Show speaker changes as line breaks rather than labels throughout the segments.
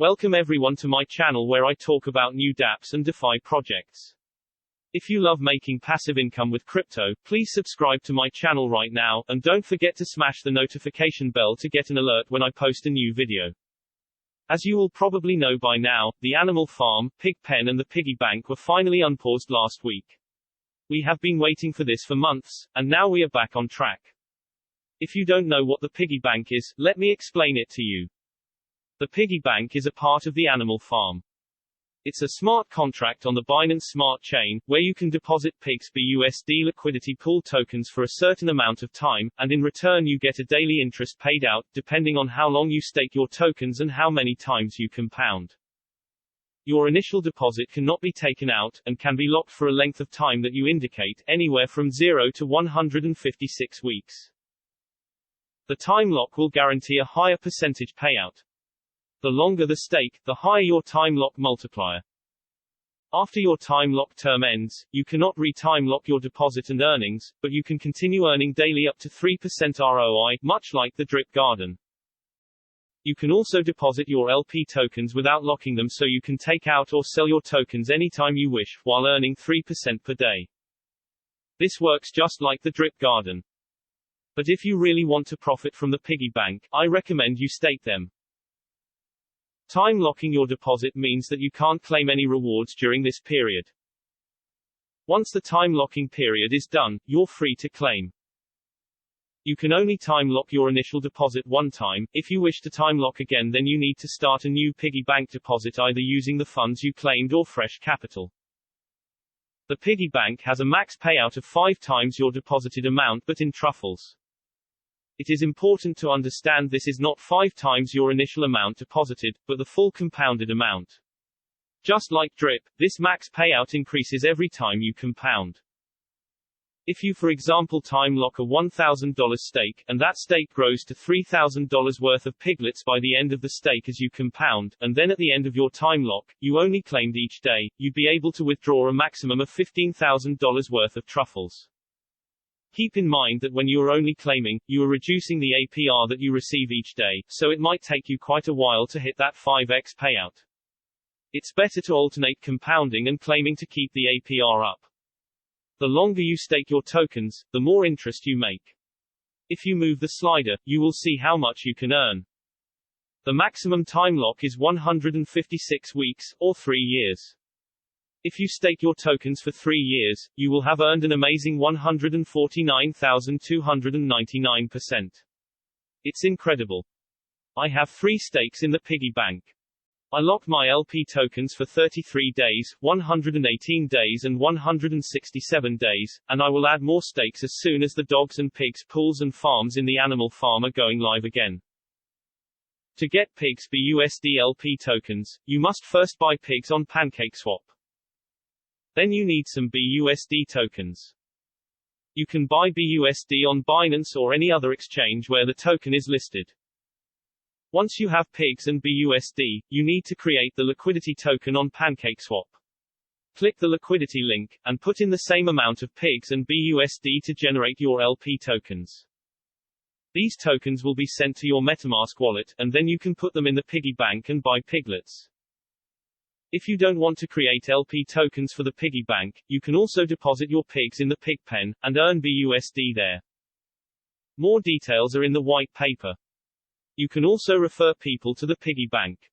Welcome everyone to my channel where I talk about new dApps and DeFi projects. If you love making passive income with crypto, please subscribe to my channel right now, and don't forget to smash the notification bell to get an alert when I post a new video. As you all probably know by now, the Animal Farm, Pig Pen and the Piggy Bank were finally unpaused last week. We have been waiting for this for months, and now we are back on track. If you don't know what the Piggy Bank is, let me explain it to you. The Piggy Bank is a part of the Animal Farm. It's a smart contract on the Binance Smart Chain, where you can deposit Pigs BUSD liquidity pool tokens for a certain amount of time, and in return you get a daily interest paid out, depending on how long you stake your tokens and how many times you compound. Your initial deposit cannot be taken out, and can be locked for a length of time that you indicate, anywhere from 0 to 156 weeks. The time lock will guarantee a higher percentage payout. The longer the stake, the higher your time lock multiplier. After your time lock term ends, you cannot re-time lock your deposit and earnings, but you can continue earning daily up to 3% ROI, much like the Drip Garden. You can also deposit your LP tokens without locking them, so you can take out or sell your tokens anytime you wish, while earning 3% per day. This works just like the Drip Garden. But if you really want to profit from the Piggy Bank, I recommend you stake them. Time locking your deposit means that you can't claim any rewards during this period. Once the time locking period is done, you're free to claim. You can only time lock your initial deposit one time. If you wish to time lock again, then you need to start a new Piggy Bank deposit, either using the funds you claimed or fresh capital. The Piggy Bank has a max payout of 5 times your deposited amount, but in truffles. It is important to understand this is not 5 times your initial amount deposited, but the full compounded amount. Just like Drip, this max payout increases every time you compound. If you, for example, time lock a $1,000 stake, and that stake grows to $3,000 worth of piglets by the end of the stake as you compound, and then at the end of your time lock, you only claimed each day, you'd be able to withdraw a maximum of $15,000 worth of truffles. Keep in mind that when you are only claiming, you are reducing the APR that you receive each day, so it might take you quite a while to hit that 5x payout. It's better to alternate compounding and claiming to keep the APR up. The longer you stake your tokens, the more interest you make. If you move the slider, you will see how much you can earn. The maximum time lock is 156 weeks, or 3 years. If you stake your tokens for 3 years, you will have earned an amazing 149,299%. It's incredible. I have 3 stakes in the Piggy Bank. I locked my LP tokens for 33 days, 118 days and 167 days, and I will add more stakes as soon as the dogs and pigs pools and farms in the Animal Farm are going live again. To get Pigs BUSD LP tokens, you must first buy Pigs on PancakeSwap. Then you need some BUSD tokens. You can buy BUSD on Binance or any other exchange where the token is listed. Once you have Pigs and BUSD, you need to create the liquidity token on PancakeSwap. Click the liquidity link, and put in the same amount of Pigs and BUSD to generate your LP tokens. These tokens will be sent to your MetaMask wallet, and then you can put them in the Piggy Bank and buy piglets. If you don't want to create LP tokens for the Piggy Bank, you can also deposit your pigs in the Pig Pen, and earn BUSD there. More details are in the white paper. You can also refer people to the Piggy Bank.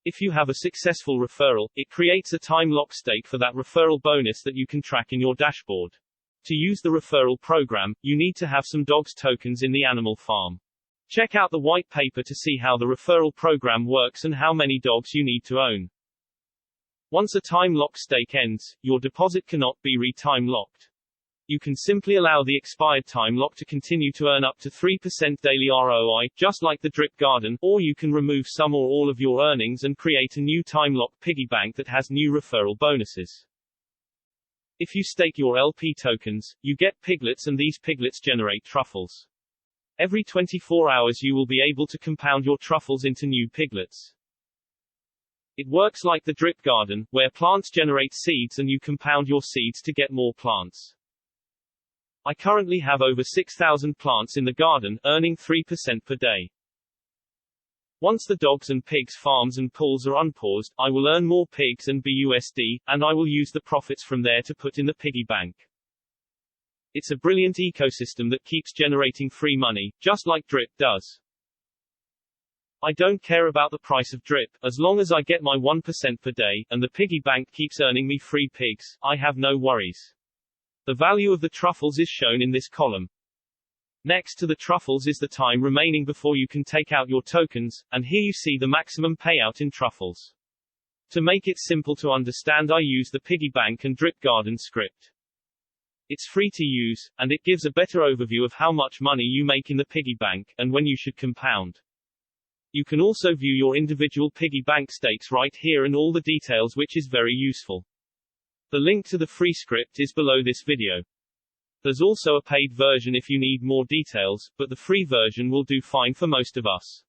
If you have a successful referral, it creates a time lock stake for that referral bonus that you can track in your dashboard. To use the referral program, you need to have some dogs tokens in the Animal Farm. Check out the white paper to see how the referral program works and how many dogs you need to own. Once a time lock stake ends, your deposit cannot be re-time locked. You can simply allow the expired time lock to continue to earn up to 3% daily ROI, just like the Drip Garden, or you can remove some or all of your earnings and create a new time lock Piggy Bank that has new referral bonuses. If you stake your LP tokens, you get piglets, and these piglets generate truffles. Every 24 hours you will be able to compound your truffles into new piglets. It works like the Drip Garden, where plants generate seeds and you compound your seeds to get more plants. I currently have over 6,000 plants in the garden, earning 3% per day. Once the dogs and pigs farms and pools are unpaused, I will earn more pigs and BUSD, and I will use the profits from there to put in the piggy bank. It's a brilliant ecosystem that keeps generating free money, just like Drip does. I don't care about the price of Drip, as long as I get my 1% per day, and the piggy bank keeps earning me free pigs, I have no worries. The value of the truffles is shown in this column. Next to the truffles is the time remaining before you can take out your tokens, and here you see the maximum payout in truffles. To make it simple to understand, I use the piggy bank and drip garden script. It's free to use, and it gives a better overview of how much money you make in the piggy bank, and when you should compound. You can also view your individual piggy bank stakes right here and all the details, which is very useful. The link to the free script is below this video. There's also a paid version if you need more details, but the free version will do fine for most of us.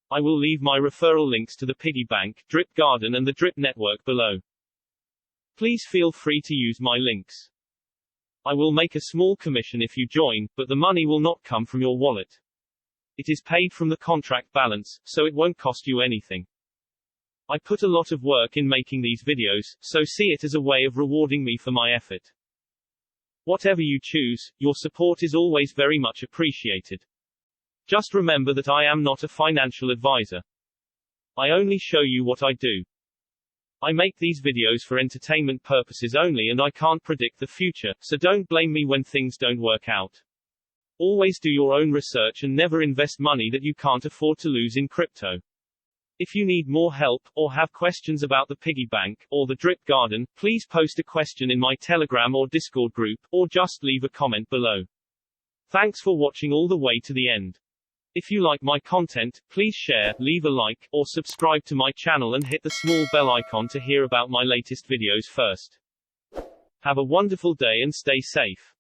I will leave my referral links to the piggy bank, drip garden and the drip network below. Please feel free to use my links. I will make a small commission if you join, but the money will not come from your wallet. It is paid from the contract balance, so it won't cost you anything. I put a lot of work in making these videos, so see it as a way of rewarding me for my effort. Whatever you choose, your support is always very much appreciated. Just remember that I am not a financial advisor. I only show you what I do. I make these videos for entertainment purposes only, and I can't predict the future, so don't blame me when things don't work out. Always do your own research and never invest money that you can't afford to lose in crypto. If you need more help, or have questions about the piggy bank, or the drip garden, please post a question in my Telegram or Discord group, or just leave a comment below. Thanks for watching all the way to the end. If you like my content, please share, leave a like, or subscribe to my channel and hit the small bell icon to hear about my latest videos first. Have a wonderful day and stay safe.